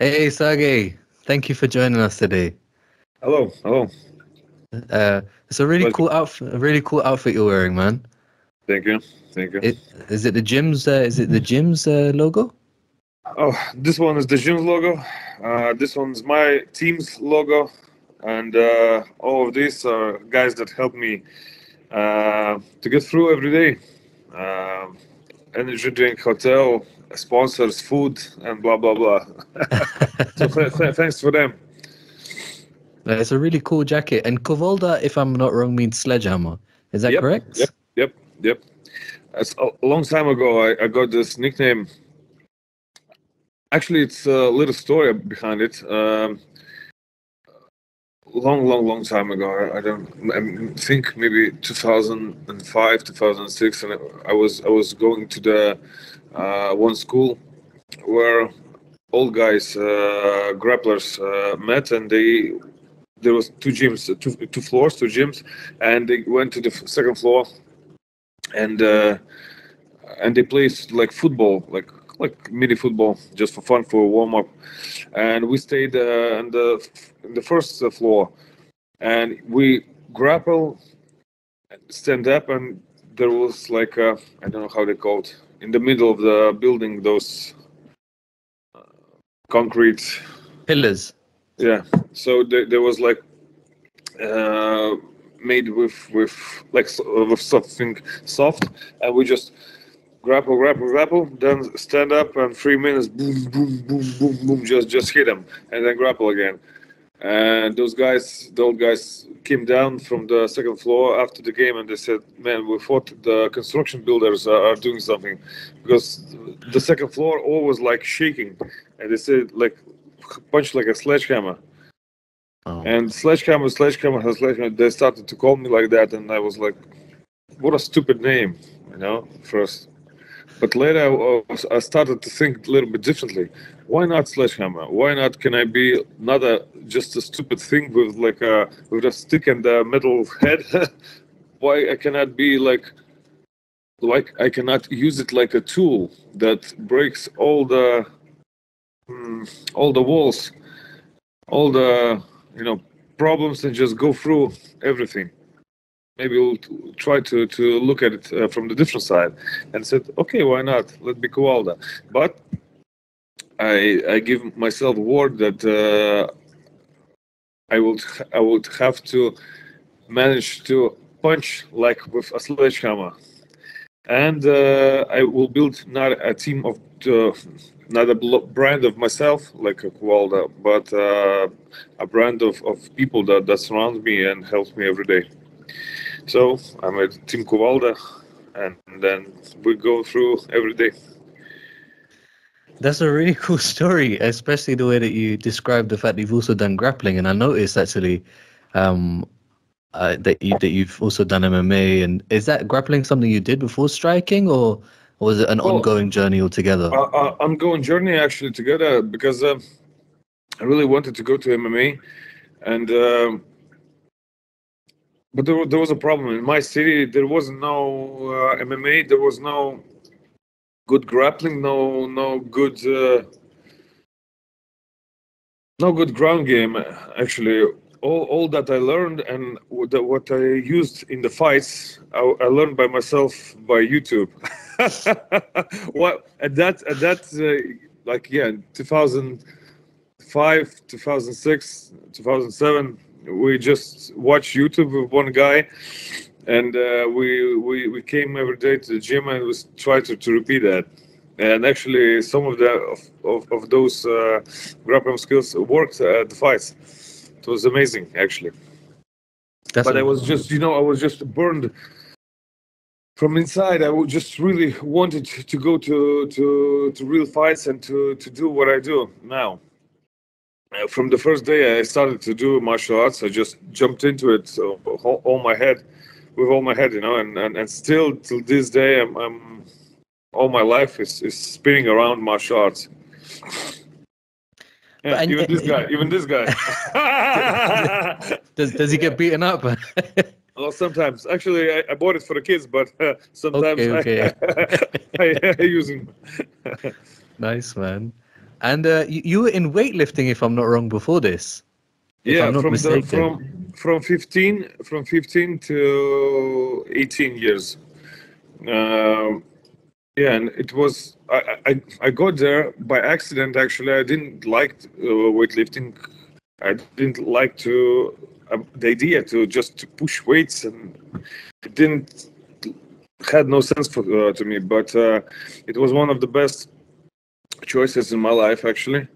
Hey Sergej, thank you for joining us today. Hello, hello. It's a really Pleasure. cool outfit. A really cool outfit you're wearing, man. Thank you, thank you. Is it the gym's? Is it the gym's logo? Oh, this one is the gym's logo. This one's my team's logo, and all of these are guys that help me to get through every day. Uh, Energy drink, hotel, sponsors, food, and blah blah blah. So thanks for them. It's a really cool jacket. And Kovolda, if I'm not wrong, means sledgehammer. Is that Yep, yep, correct? yep, yep. It's a long time ago. I got this nickname. Actually, it's a little story behind it. Long time ago. I don't. I think maybe 2005, 2006, and I was going to the one school where old guys, grapplers, met, and there was two gyms, two floors, two gyms, and they went to the second floor, and they played like football, like mini football, just for fun, for warm up. And we stayed in the first floor, and we grapple, stand up, and there was like I don't know how they called, in the middle of the building, those concrete. Pillars. Yeah. So there was like made with like with something soft, and we just grapple, then stand up, and 3 minutes, boom, boom, boom, boom, boom, just hit them, and then grapple again. And those guys, the old guys, came down from the second floor after the game, and they said, "Man, we thought the construction builders are doing something, because the second floor always like shaking." And they said, like, punch like a sledgehammer. Oh, And sledgehammer. They started to call me like that, and I was like, "What a stupid name," first. But later, I started to think a little bit differently. Why not sledgehammer? Why not? Can I be not just a stupid thing with with a stick and a metal head? Why I cannot be like I cannot use it like a tool that breaks all the walls, all the problems, and just go through everything. Maybe we'll try to look at it from the different side, and said, okay, why not? Let me Kualda. But I give myself a word that I would have to manage to punch like with a sledgehammer, and I will build not a team of not a brand of myself like a Kualda, but a brand of people that surround me and helps me every day. So I'm at Team Kuvalda, and then we go through every day. that's a really cool story, especially the way that you described the fact that you've also done grappling. And I noticed actually, um, that you've also done MMA. And is that grappling something you did before striking, or was it an Well, ongoing journey altogether? I'm going journey actually together, because I really wanted to go to MMA, and but there was a problem in my city. There was no MMA. There was no good grappling. No good ground game. Actually, all that I learned, and what I used in the fights, I learned by myself by YouTube. What at that like, yeah, 2005, 2006, 2007, we just watched YouTube with one guy, and we came every day to the gym, and we tried to repeat that. And actually, some of of those grappling skills worked at the fights. It was amazing, actually. That's But I a was just, I was just burned from inside. I would just really wanted to go to real fights, and to do what I do now. From the first day I started to do martial arts, I just jumped into it. So all my head, with all my head, and still till this day, I'm all my life is spinning around martial arts. but Yeah, even this guy. does he get beaten up? Well, sometimes actually I bought it for the kids, but sometimes Okay, okay. I use him. Nice, man. And you were in weightlifting, if I'm not wrong, before this. If I'm not mistaken. From 15 to 18 years. Yeah, and it was I got there by accident. Actually, I didn't like weightlifting. I didn't like to the idea to just to push weights, and it didn't had no sense for to me. But it was one of the best choices in my life. Actually,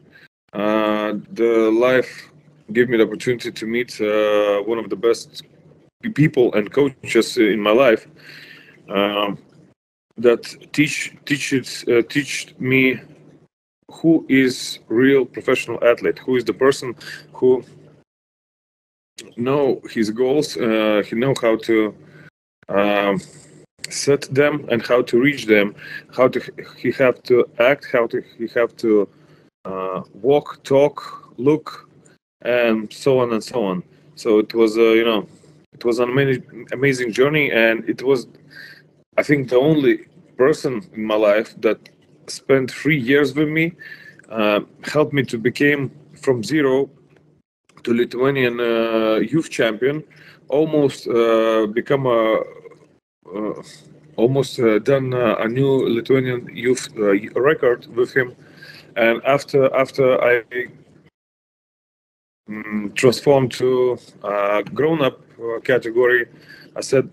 the life gave me the opportunity to meet one of the best people and coaches in my life. That teach me who is real professional athlete, who is the person who know his goals, he know how to set them and how to reach them, he have to act, he have to walk, talk, look, and so on and so on. So it was it was an amazing journey, and it was, I think, the only person in my life that spent 3 years with me, helped me to become from zero to Lithuanian youth champion, almost become almost done a new Lithuanian youth record with him. And after I transformed to grown-up category, I said,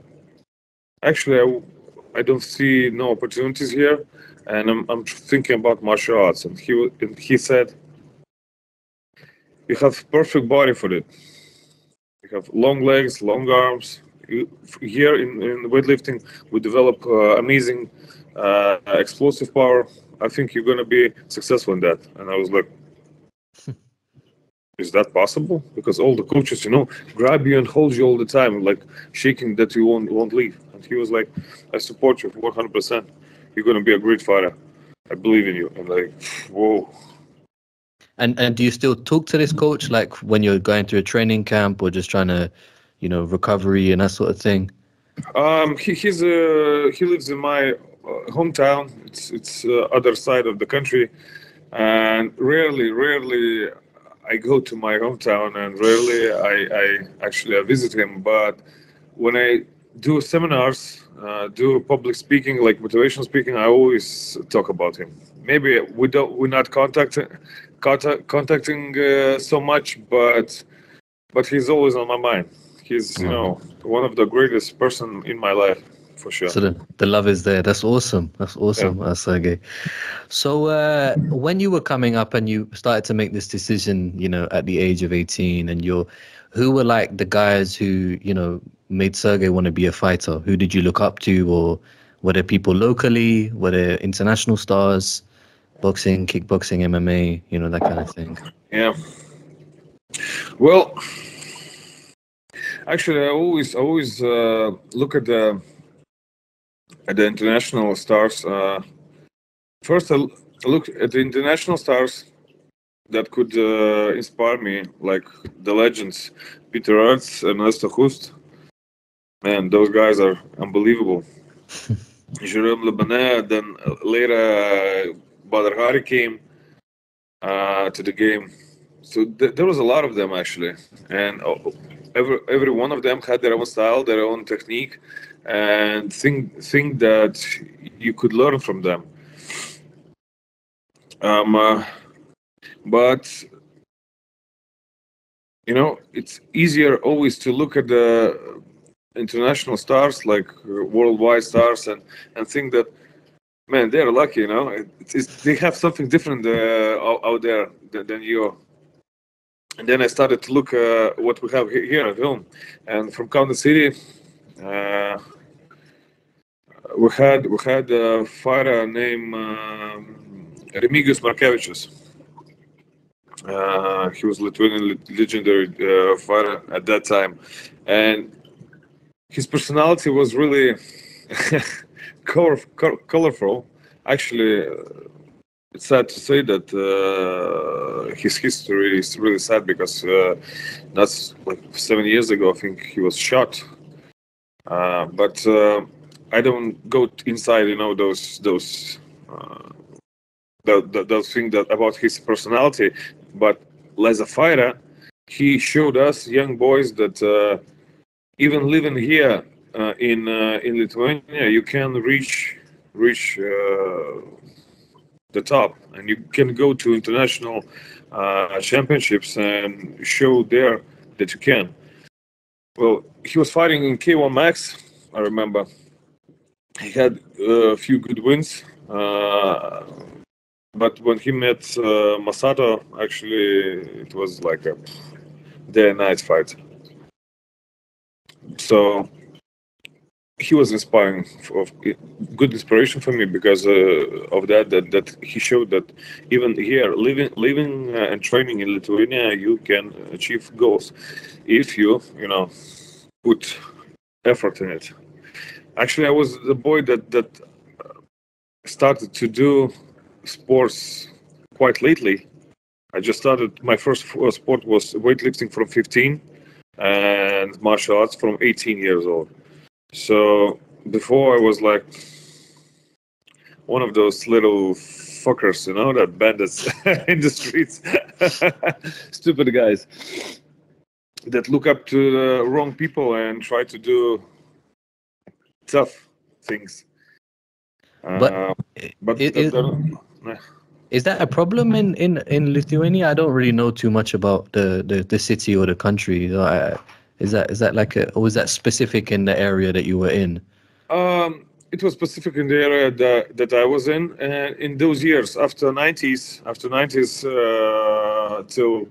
actually, I don't see no opportunities here, and I'm thinking about martial arts. And he said, you have perfect body for it. You have long legs, long arms. Here in weightlifting, we develop amazing explosive power. I think you're gonna be successful in that. And I was like, is that possible? Because all the coaches, grab you and hold you all the time, like shaking that you won't leave. And he was like, I support you 100%. You're gonna be a great fighter. I believe in you. And like, whoa. And do you still talk to this coach, like when you're going through a training camp or just trying to, recovery and that sort of thing? He lives in my hometown. It's other side of the country, and rarely I go to my hometown, and rarely I actually visit him. But when I do seminars, do public speaking, like motivational speaking, I always talk about him. Maybe we're not contacting so much, but he's always on my mind. He's one of the greatest person in my life, for sure. So the love is there. That's awesome. That's awesome, Sergej. So when you were coming up and you started to make this decision, at the age of 18, and who were like the guys who, made Sergej want to be a fighter? Who did you look up to, or were there people locally? Were there international stars? Boxing, kickboxing, MMA, that kind of thing. Yeah. Well, actually, I always look at the international stars. First, I look at the international stars that could inspire me, like the legends, Peter Arts and Lester Hust. Man, those guys are unbelievable. Jerome Lebanet, then later Badr Hari came to the game. So there was a lot of them, actually. And every one of them had their own style, their own technique, and think that you could learn from them. But it's easier always to look at the international stars, like worldwide stars, and think that, man, they're lucky. They have something different out there than you. And then I started to look what we have here at home, and from Kansas City, we had a fighter named Remigius Markevičius. He was Lithuanian legendary fighter at that time, and his personality was really colorful. Actually, it's sad to say that his history is really sad, because that's like 7 years ago. I think he was shot. But I don't go inside, those they'll think that about his personality, but as a fighter, he showed us young boys that even living here in Lithuania, you can reach the top, and you can go to international championships and show there that you can. Well, he was fighting in K1 Max. I remember he had a few good wins, but when he met Masato, actually, it was like a day and night fight. So he was inspiring, good inspiration for me because of that he showed that even here, living and training in Lithuania, you can achieve goals if you put effort in it. Actually, I was the boy that started to do sports quite lately. I just started, my first sport was weightlifting from 15 and martial arts from 18 years old. So before I was like one of those little fuckers, that bandits in the streets, stupid guys that look up to the wrong people and try to do tough things. Is that a problem in Lithuania? I don't really know too much about the city or the country. Is that like or was that specific in the area that you were in? It was specific in the area that I was in, and in those years after 90s till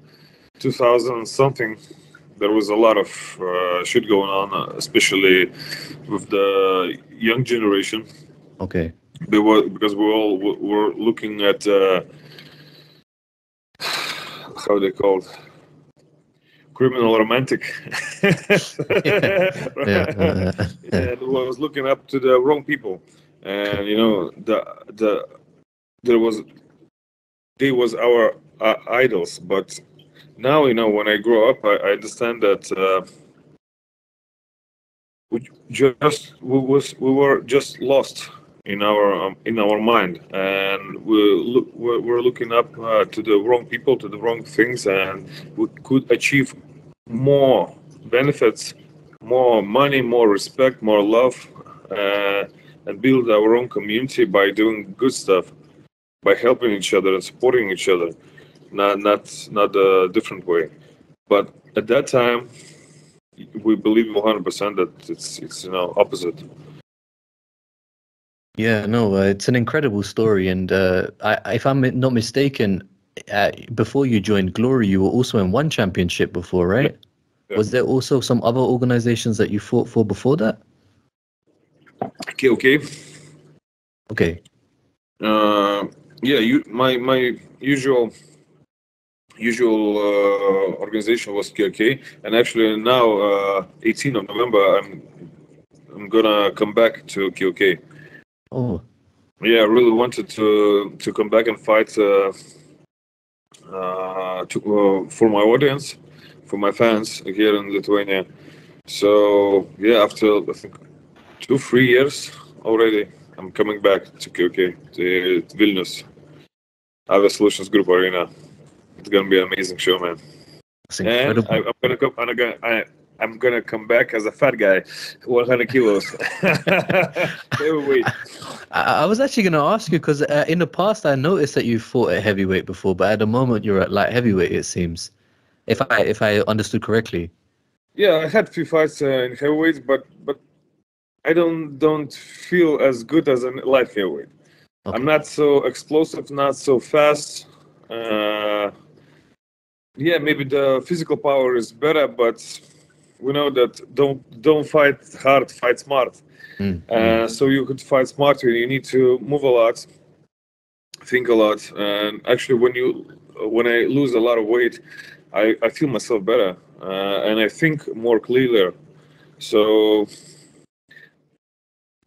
2000 something, there was a lot of shit going on, especially with the young generation. Okay. Because we all were looking at how they called criminal romantic. And I was looking up to the wrong people, and they was our idols. But now when I grow up, I understand that we were just lost in our mind, and we're looking up to the wrong people, to the wrong things, and we could achieve more benefits, more money, more respect, more love, and build our own community by doing good stuff, by helping each other and supporting each other, not a different way. But at that time, we believe 100% that it's opposite. Yeah, no, it's an incredible story, and if I'm not mistaken, before you joined Glory, you were also in one championship before, right? Yeah. Was there also some other organizations that you fought for before that? Okay. Yeah, my usual organization was KOK, and actually now 18th of November I'm gonna come back to KOK. Oh. Yeah, I really wanted to come back and fight for my audience, for my fans here in Lithuania. So yeah, after I think 2-3 years already, I'm coming back to KOK, to Vilnius, Avia Solutions Group Arena. It's gonna be an amazing show, man. That's incredible. And I'm gonna come back as a fat guy, 100 kilos. Heavyweight. I was actually gonna ask you because in the past I noticed that you fought at heavyweight before, but at the moment you're at light heavyweight. It seems, if I understood correctly. Yeah, I had a few fights in heavyweights, but I don't feel as good as a light heavyweight. Okay. I'm not so explosive, not so fast. Yeah, maybe the physical power is better, but we know that don't fight hard, fight smart. So you could fight smarter. You need to move a lot, think a lot, and actually, when I lose a lot of weight, I feel myself better, and I think more clearer. So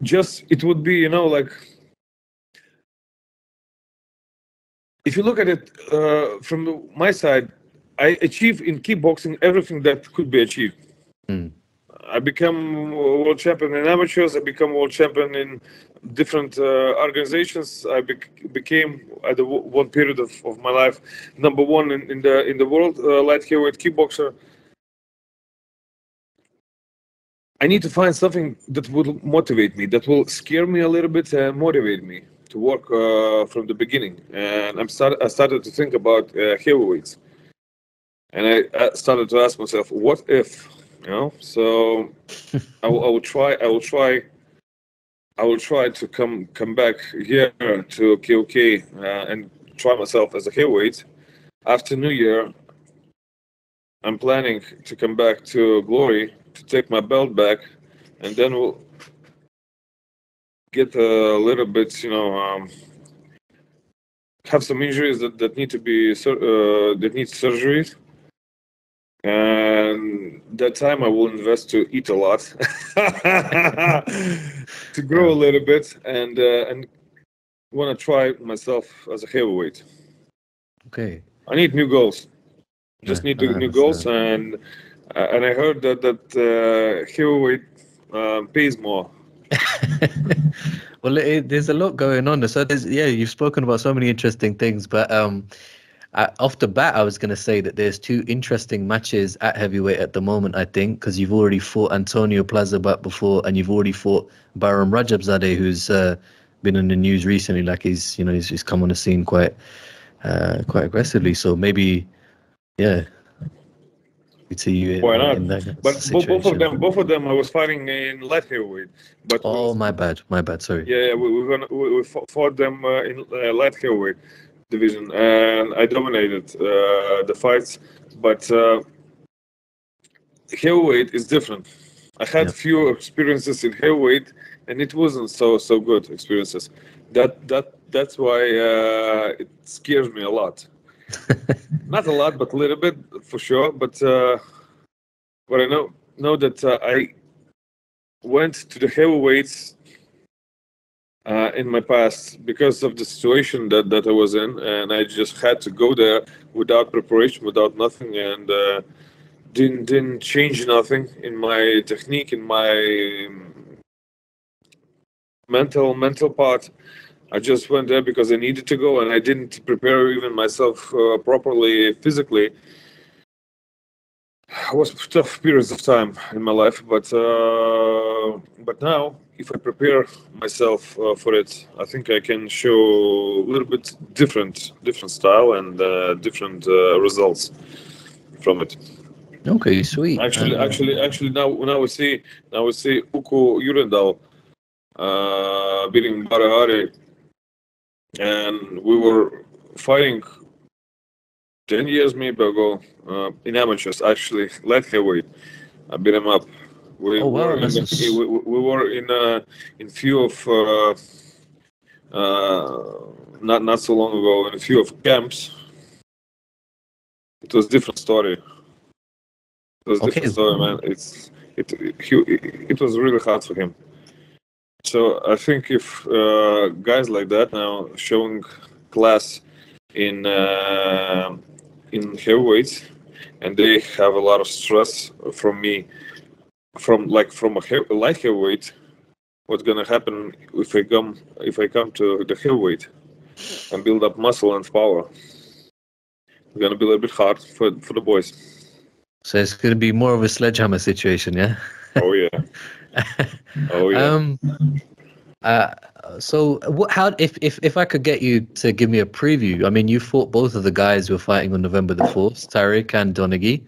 just it would be, like, if you look at it from my side, I achieve in kickboxing everything that could be achieved. I become world champion in amateurs. I become world champion in different organizations. I became at one period of my life #1 in the world light heavyweight kickboxer. I need to find something that will motivate me, that will scare me a little bit and motivate me to work from the beginning. And I started to think about heavyweights, and I started to ask myself, what if, you know? So I will try to come back here to KOK and try myself as a heavyweight. After New Year, I'm planning to come back to Glory to take my belt back, and then we'll get a little bit, you know, have some injuries that need to be that need surgery. And that time I will invest to eat a lot, to grow a little bit, and want to try myself as a heavyweight. Okay. I need new goals. Just need new goals, and I heard that heavyweight pays more. Well, there's a lot going on. So you've spoken about so many interesting things, but off the bat, I was going to say that there's 2 interesting matches at heavyweight at the moment, I think, because you've already fought Antonio Plazabat before, and you've already fought Baron Rajabzadeh, who's been in the news recently. Like he's come on the scene quite aggressively. So maybe, yeah, we'd see you in that but situation. both of them, I was fighting in light heavyweight. But my bad. Sorry. Yeah, we fought them in light heavyweight division, and I dominated the fights. But heavyweight is different. I had few experiences in heavyweight, and it wasn't so good experiences. That's why it scares me a lot. Not a lot, but a little bit for sure. But I know that I went to the heavyweights in my past because of the situation that I was in, and I just had to go there without preparation, without nothing, and didn't change nothing in my technique, in my mental part. I just went there because I needed to go, and I didn't prepare even myself properly physically. It was tough periods of time in my life, but now, if I prepare myself for it, I think I can show a little bit different style and different results from it. Okay, sweet. Actually, now we see Uku Urendal beating Barahari, and we were fighting 10 years maybe ago in amateurs, actually light heavyweight. I beat him up. We were in few of not so long ago in a few of camps. It was different story. It was different story, man. It was really hard for him. So I think if guys like that now showing class in heavyweights, and they have a lot of stress from me, from a light heavyweight, what's gonna happen if I come to the heavyweight and build up muscle and power? It's gonna be a little bit hard for the boys. So it's gonna be more of a sledgehammer situation, yeah? Oh yeah. Oh yeah. So how if I could get you to give me a preview? I mean, you fought both of the guys who were fighting on November the 4th, Tarik and Donegi.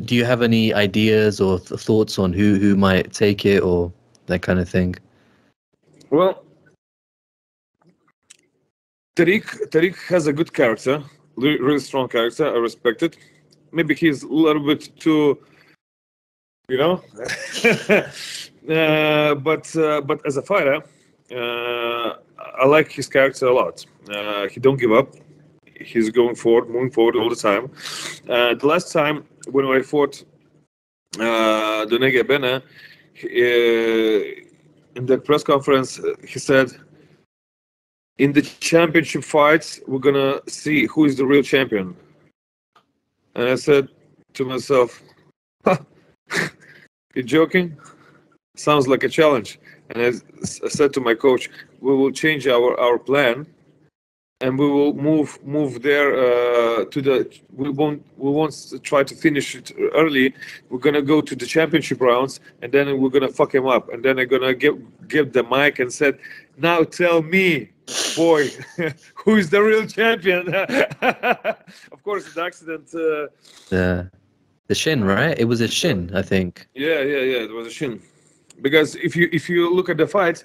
Do you have any ideas or thoughts on who might take it or that kind of thing? Well, Tarik has a good character, really strong character. I respect it. Maybe he's a little bit too, you know. But as a fighter, I like his character a lot. He don't give up. He's moving forward all the time. The last time when I fought Donegi Abena, in the press conference, he said, in the championship fights, we're gonna see who is the real champion. And I said to myself, You're joking? Sounds like a challenge. And I said to my coach, we will change our plan, and we will move there to the. We won't try to finish it early. We're gonna go to the championship rounds, and then we're gonna fuck him up. And then I'm gonna give the mic and said, now tell me, boy, who is the real champion? Of course, the accident. The shin, right? It was a shin, I think. Yeah. It was a shin. Because if you look at the fight,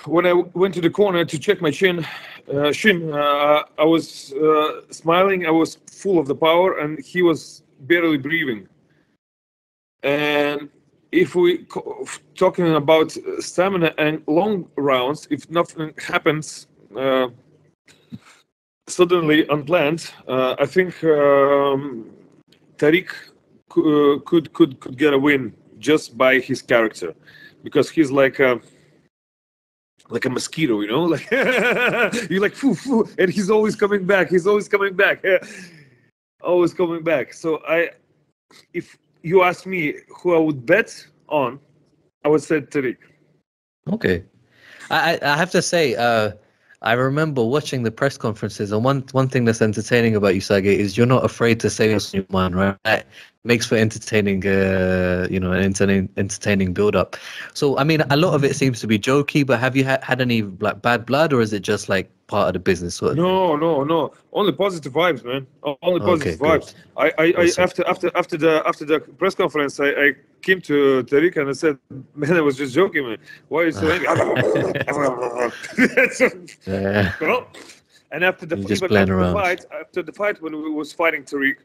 when I went to the corner to check my shin, I was smiling. I was full of the power, and he was barely breathing. And if we talking about stamina and long rounds, if nothing happens suddenly unplanned, I think Tarik could get a win just by his character, because he's like a mosquito, you know, like you're like foo, and he's always coming back. Always coming back. So if you ask me who I would bet on, I would say Tarik. Okay, I have to say, I remember watching the press conferences, and one thing that's entertaining about you, Sergej, is you're not afraid to say what's in your mind, right? That makes for entertaining, an entertaining build-up. So, I mean, a lot of it seems to be jokey, but have you had any like bad blood, or is it just like part of the business sort of thing? No. Only positive vibes, man. Only positive vibes. Awesome. After the press conference, I came to Tarik and I said, man, I was just joking, man. Why are you so angry? And after the fight, when we was fighting Tarik,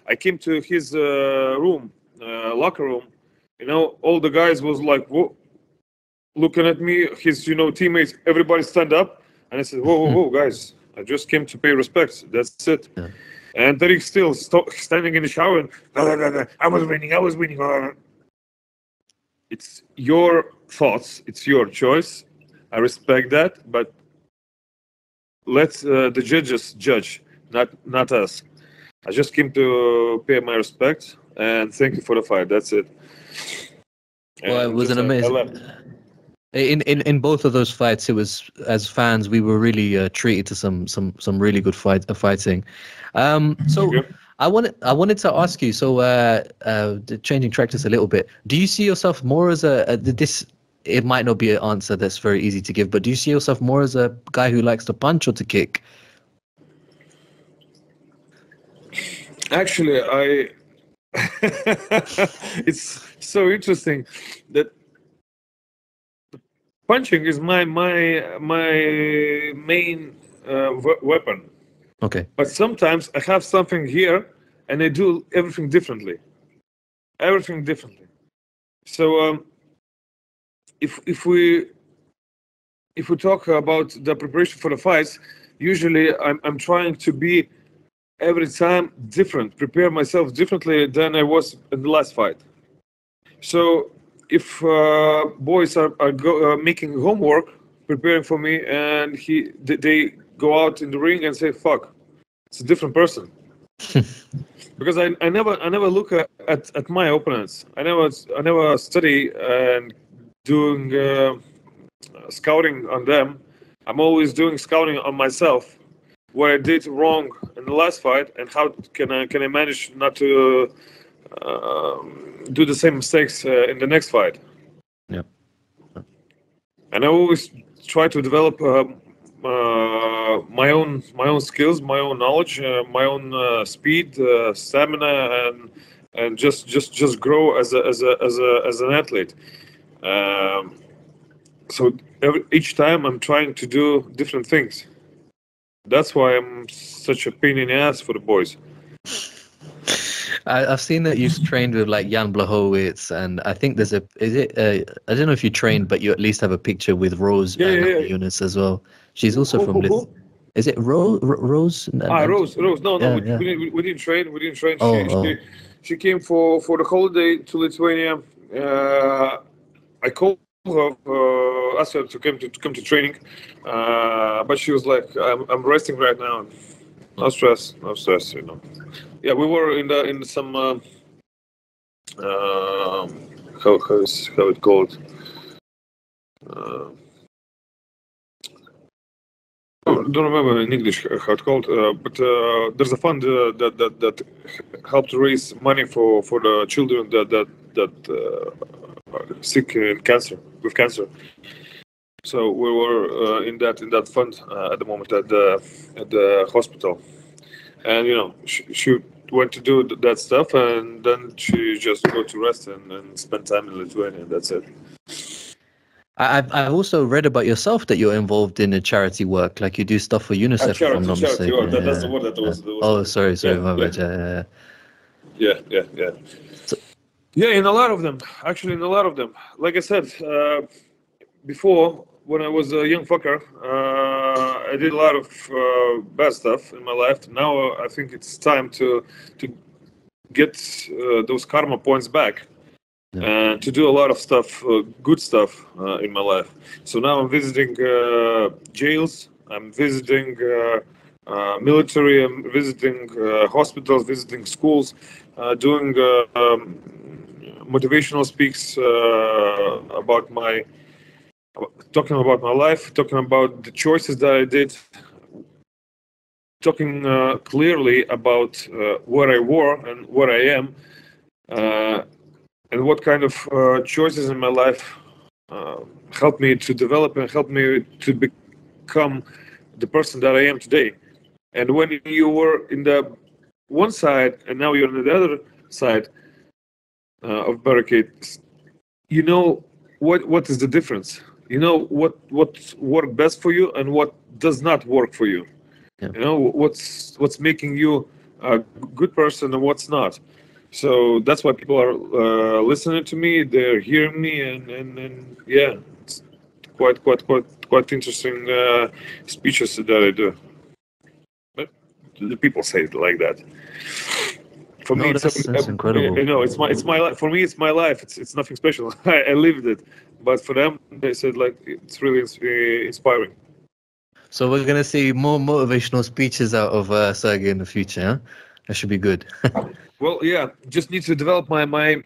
I came to his locker room. You know, all the guys was like, whoa, looking at me. His teammates, everybody stand up. And I said, whoa, guys, I just came to pay respect. That's it. Yeah. And Tarik still standing in the shower and, I was winning. It's your thoughts. It's your choice. I respect that. But let the judges judge, not us. I just came to pay my respect and thank you for the fight. That's it. Well, it was an amazing... In both of those fights, it was, as fans, we were really treated to some really good fighting. So I wanted to ask you. So changing track just a little bit. Do you see yourself more as this? It might not be an answer that's very easy to give, but do you see yourself more as a guy who likes to punch or to kick? Actually, it's so interesting that punching is my main weapon. Okay. But sometimes I have something here and I do everything differently. So if we talk about the preparation for the fights, usually I'm trying to be every time different, prepare myself differently than I was in the last fight. So if boys are making homework, preparing for me, and they go out in the ring and say, "Fuck, it's a different person," because I never look at my opponents. I never study and doing scouting on them. I'm always doing scouting on myself, what I did wrong in the last fight, and how can I manage not to do the same mistakes in the next fight. Yeah. And I always try to develop my own skills, my own knowledge, my own speed, stamina, and just grow as an athlete. So each time I'm trying to do different things. That's why I'm such a pain in the ass for the boys. I've seen that you've trained with like Jan Blachowicz, and I think there's I don't know if you trained, but you at least have a picture with Rose Eunice as well. She's also from Is it Rose? Rose. No, yeah. We didn't train. She came for the holiday to Lithuania. I called her, asked her to come to training, but she was like, "I'm resting right now. No stress, you know." Yeah, we were in some how it called. I don't remember in English how it's called, but there's a fund that helped raise money for the children that sick with cancer. So we were in that fund at the moment at the hospital, and she went to do that stuff, and then she just go to rest and spend time in Lithuania. That's it. I've also read about yourself that you're involved in a charity work, like you do stuff for UNICEF, if I'm not mistaken. That's the word that was. Oh, sorry, my bad. Yeah. Yeah, in a lot of them. Actually, in a lot of them. Like I said, before, when I was a young fucker, I did a lot of bad stuff in my life. Now I think it's time to get those karma points back. And to do a lot of stuff, good stuff in my life. So now I'm visiting jails, I'm visiting military, I'm visiting hospitals, visiting schools, doing motivational speaks talking about my life, talking about the choices that I did, talking clearly about what I were and what I am. And what kind of choices in my life helped me to develop and helped me to become the person that I am today. And when you were in the one side and now you're on the other side of barricade, you know what is the difference. You know what worked best for you and what does not work for you. Yeah. You know what's making you a good person and what's not. So that's why people are listening to me. They're hearing me, and yeah, it's quite interesting speeches that I do. But the people say it like that. For me, that's incredible. It's my life. For me, it's my life. It's nothing special. I lived it. But for them, they said like it's really inspiring. So we're gonna see more motivational speeches out of Sergej in the future. Huh? That should be good. Well, yeah, just need to develop my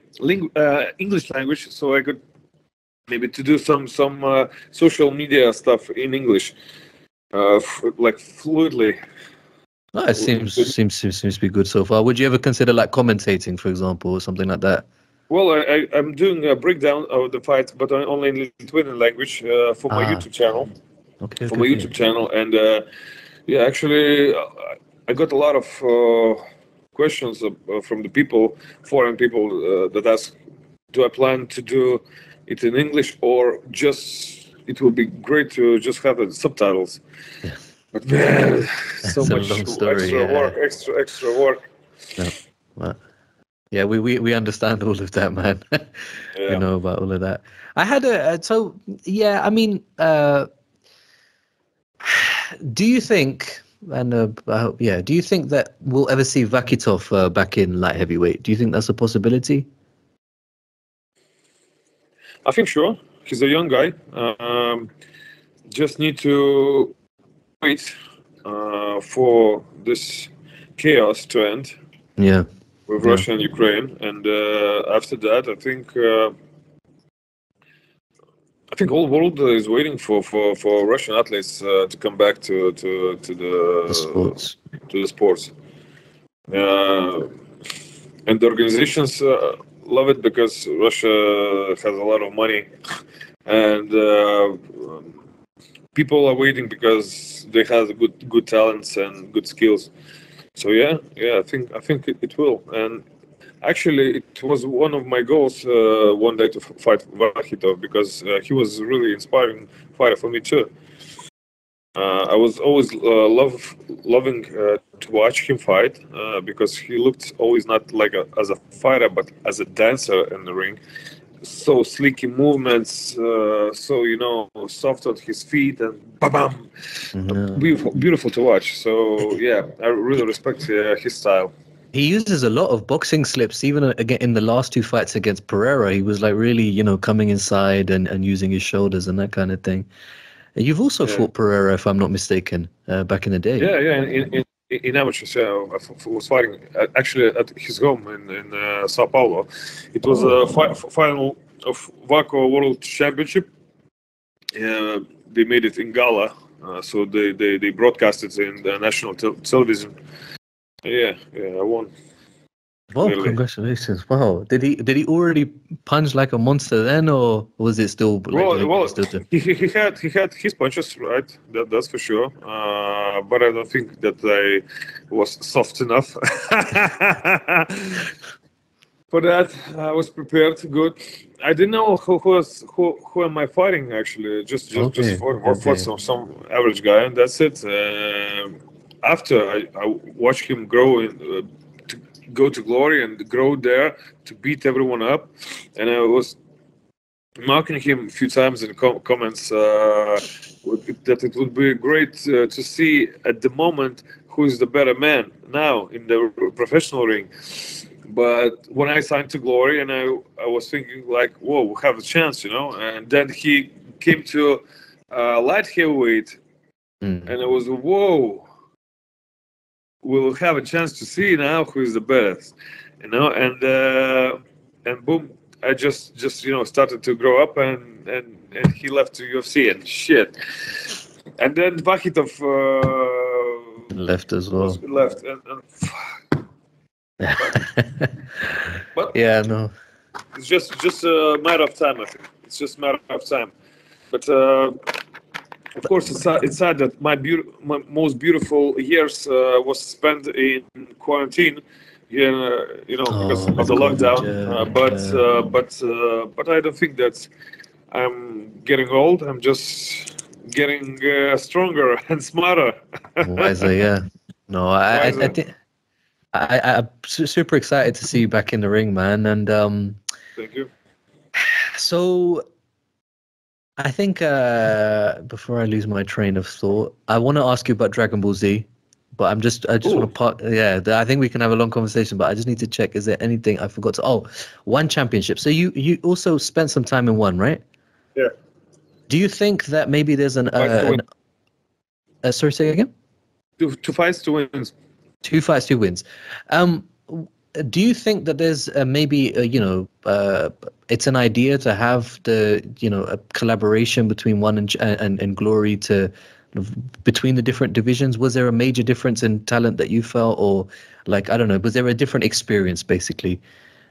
English language so I could maybe to do some social media stuff in English, like fluently. Oh, it seems to be good so far. Would you ever consider like commentating, for example, or something like that? Well, I'm doing a breakdown of the fight, but only in Lithuanian language for my YouTube channel. Okay. YouTube channel, and yeah, actually, I got a lot of questions from the people, foreign people, that ask, do I plan to do it in English or just, it would be great to just have the subtitles. Yeah. But man, so much extra work. No. Well, yeah, we understand all of that, man. Yeah. We know about all of that. I had I mean, do you think, and do you think that we'll ever see Vakitov back in light heavyweight? Do you think that's a possibility? I think sure. He's a young guy. Just need to wait for this chaos to end. Yeah. With Russia and Ukraine, and after that, I think all world is waiting for Russian athletes to come back to the sports. To the sports. And the organizations love it because Russia has a lot of money, and people are waiting because they have good talents and good skills. So yeah, I think it will. And actually, it was one of my goals one day to fight Vakitov because he was a really inspiring fighter for me too. I was always loving to watch him fight because he looked always not like as a fighter but as a dancer in the ring. So sleeky movements, so soft on his feet and bam, beautiful to watch. So yeah, I really respect his style. He uses a lot of boxing slips, even again in the last two fights against Pereira. He was like really, coming inside and using his shoulders and that kind of thing. And you've also fought Pereira, if I'm not mistaken, back in the day. Yeah. In amateurs, I was fighting actually at his home in Sao Paulo. It was a of Waco World Championship. They made it in Gala, so they broadcast it in the national television. Yeah, I won. Wow, Clearly. congratulations! Wow, did he already punch like a monster then, or was it still Well, still he had his punches, right? That's for sure. But I don't think that I was soft enough for that. I was prepared, good. I didn't know who am I fighting actually. Just fought some average guy, and that's it. After I watched him grow to go to glory and grow there to beat everyone up, and I was marking him a few times in comments that it would be great to see at the moment who is the better man now in the professional ring. But when I signed to Glory, and I was thinking like, whoa, we have a chance, and then he came to light heavyweight, and it was, whoa, we'll have a chance to see now who is the best, and boom, I just started to grow up, and he left to UFC and shit, and then Vakhitov left as well. Left and but yeah, no, it's just a matter of time. I think it's just a matter of time. But of course, it's sad that my most beautiful years was spent in quarantine. Here, because of the lockdown. But I don't think that I'm getting old. I'm just getting stronger and smarter. Wiser, yeah. No, I think I'm super excited to see you back in the ring, man. And thank you. So I think before I lose my train of thought, I want to ask you about Dragon Ball Z. But I just want to I think we can have a long conversation, but I just need to check, is there anything I forgot to one championship. So you also spent some time in one, right? Yeah. Do you think that maybe there's sorry, say again? 2 fights, 2 wins. 2 fights, 2 wins. Do you think that there's maybe it's an idea to have a collaboration between one and Glory between the different divisions? Was there a major difference in talent that you felt, or like, I don't know, was there a different experience basically?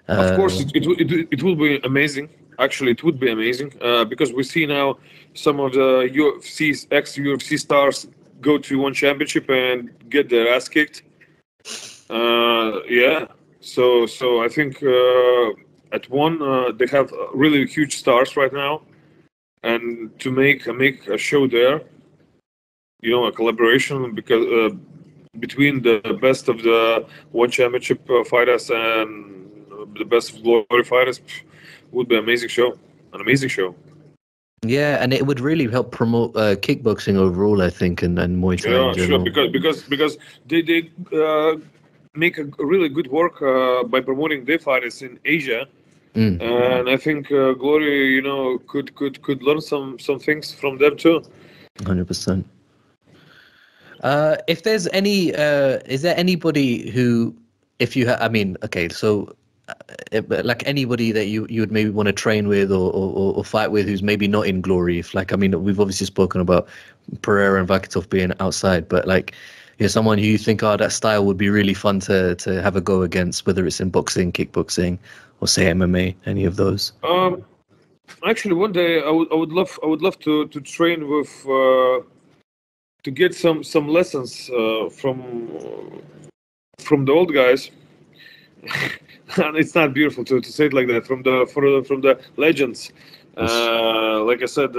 Of course, it will be amazing. Actually, it would be amazing because we see now some of the ex-UFC stars go to one championship and get their ass kicked. Yeah. So I think at one they have really huge stars right now, and to make a show there, a collaboration because between the best of the one championship fighters and the best of Glory fighters would be an amazing show. Yeah, and it would really help promote kickboxing overall, I think, and Muay Thai in general. Sure, because they make a really good work by promoting their fighters in Asia, and I think Glory, could learn some things from them too. 100%. If there's any, is there anybody who, if you like anybody that you would maybe want to train with or fight with who's maybe not in Glory? We've obviously spoken about Pereira and Vakhitov being outside, but like, someone who you think, that style would be really fun to have a go against, whether it's in boxing, kickboxing, or say MMA, any of those. Actually, one day I would love to train with to get some lessons from the old guys. And it's not beautiful to say it like that, from the legends. Like I said,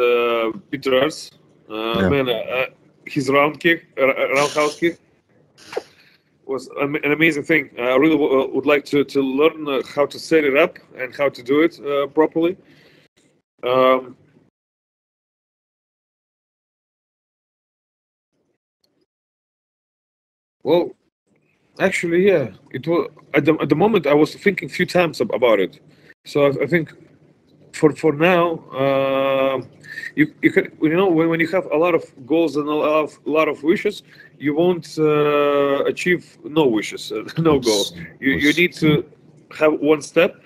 Peter Ars, man, his roundhouse kick was an amazing thing. I really would like to learn how to set it up and how to do it properly. Well, actually, yeah. It was at the moment I was thinking a few times about it. So I think for now, you can, when you have a lot of goals and a lot of wishes, you won't achieve no wishes, no goals. You need to have one step,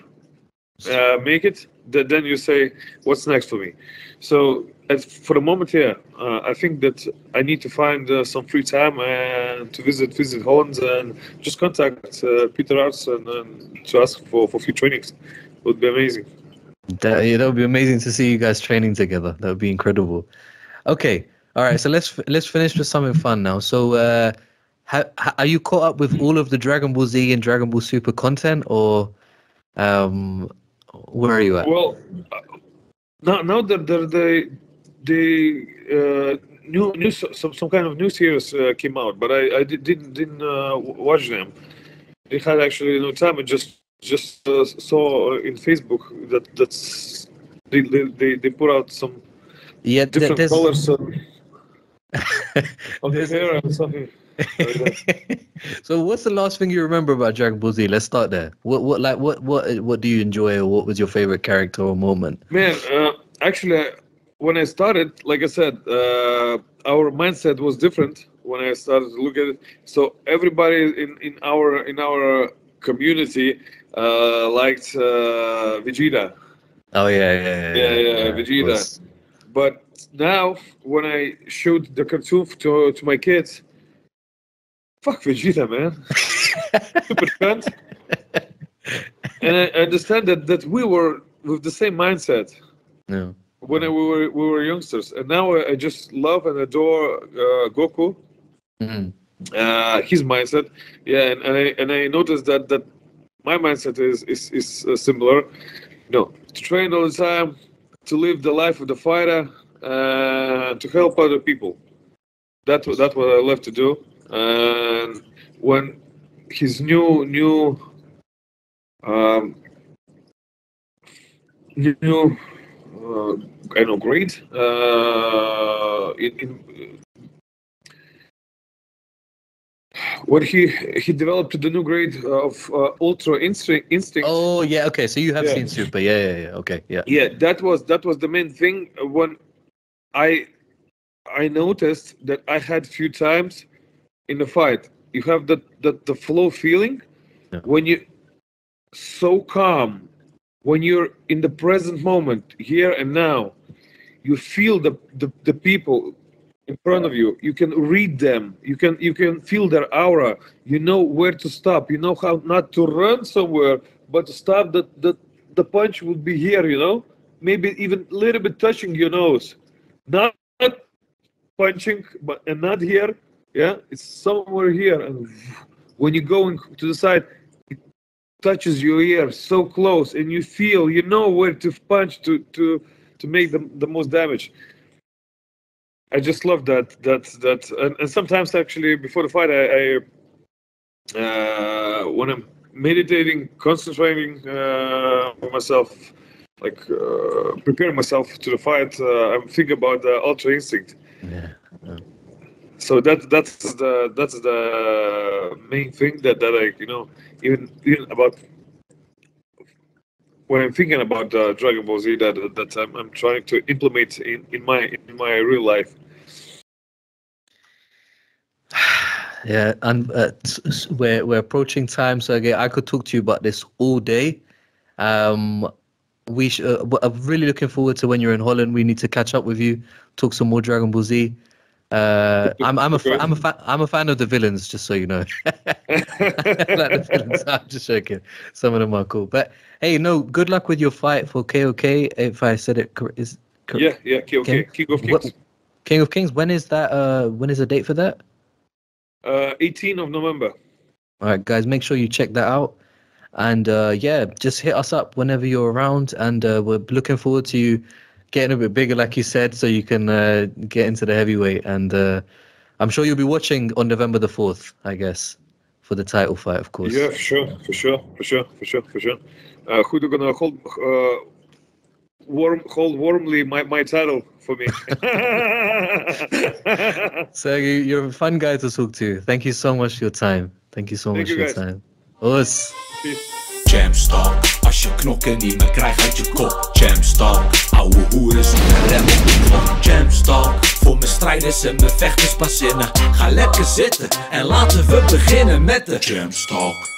make it, then you say, what's next for me? So for the moment, I think that I need to find some free time and to visit Holland and just contact Peter Arts and to ask for a few trainings. It would be amazing. That would be amazing to see you guys training together. That would be incredible. Okay, all right. So let's finish with something fun now. So, are you caught up with all of the Dragon Ball Z and Dragon Ball Super content, or where are you at? Well, now that the new some kind of new series came out, but I didn't watch them. I had actually no time. I just saw in Facebook that's they put out some different colors of the hair and something. So what's the last thing you remember about Dragon Ball Z? Let's start there. What do you enjoy, or what was your favorite character or moment? Man, actually, when I started, like I said, our mindset was different when I started to look at it. So everybody in our community liked Vegeta. Oh yeah, Vegeta. But now when I showed the cartoon to my kids, fuck Vegeta, man. Stupid cunt. And I understand that we were with the same mindset. No. When we were youngsters, and now I just love and adore Goku. Mm-hmm. His mindset, and I noticed that my mindset is similar. To train all the time, to live the life of the fighter, to help other people. That's what I love to do. And when his new grade what he developed the new grade of Ultra Instinct. Oh yeah, okay. So you have seen Super, yeah. Okay, yeah. Yeah, that was the main thing when I noticed that I had few times in the fight. You have the flow feeling when you so calm, when you're in the present moment, here and now. You feel the people in front of you. You can read them. You can feel their aura. You know where to stop. You know how not to run somewhere, but to stop. The punch would be here. Maybe even a little bit touching your nose, not punching, and not here. Yeah, it's somewhere here. And when you're going to the side, it touches your ear so close, and you feel. You know where to punch to make the most damage. I just love that, and sometimes actually before the fight, I when I'm meditating, concentrating on myself, like preparing myself to the fight, I'm thinking about the Ultra Instinct. Yeah. So that's the main thing that I even about. When I'm thinking about Dragon Ball Z, that I'm trying to implement in my real life. Yeah, and we're approaching time, so again, I could talk to you about this all day. I'm really looking forward to when you're in Holland. We need to catch up with you, talk some more Dragon Ball Z. I'm a fan of the villains, just so you know. Like the villains, I'm just joking. Some of them are cool, but hey, good luck with your fight for KOK. If I said it correct, yeah, KOK, King of Kings. King of Kings. When is that? When is the date for that? 18th of November. All right, guys, make sure you check that out, and just hit us up whenever you're around, and we're looking forward to you getting a bit bigger, like you said, so you can get into the heavyweight. And I'm sure you'll be watching on November the 4th, I guess, for the title fight, of course. Yeah, for sure. Who gonna hold warmly my title for me? Sergej, you're a fun guy to talk to. Thank you so much for your time. Thank you so much for your time. Us. ChampsTalk, als je knokken niet meer krijgt uit je kop. ChampsTalk, ouwe hoeren zonder rem op de klok. ChampsTalk, voor mijn strijders en mijn vechters pas zinnen. Ga lekker zitten en laten we beginnen met de ChampsTalk.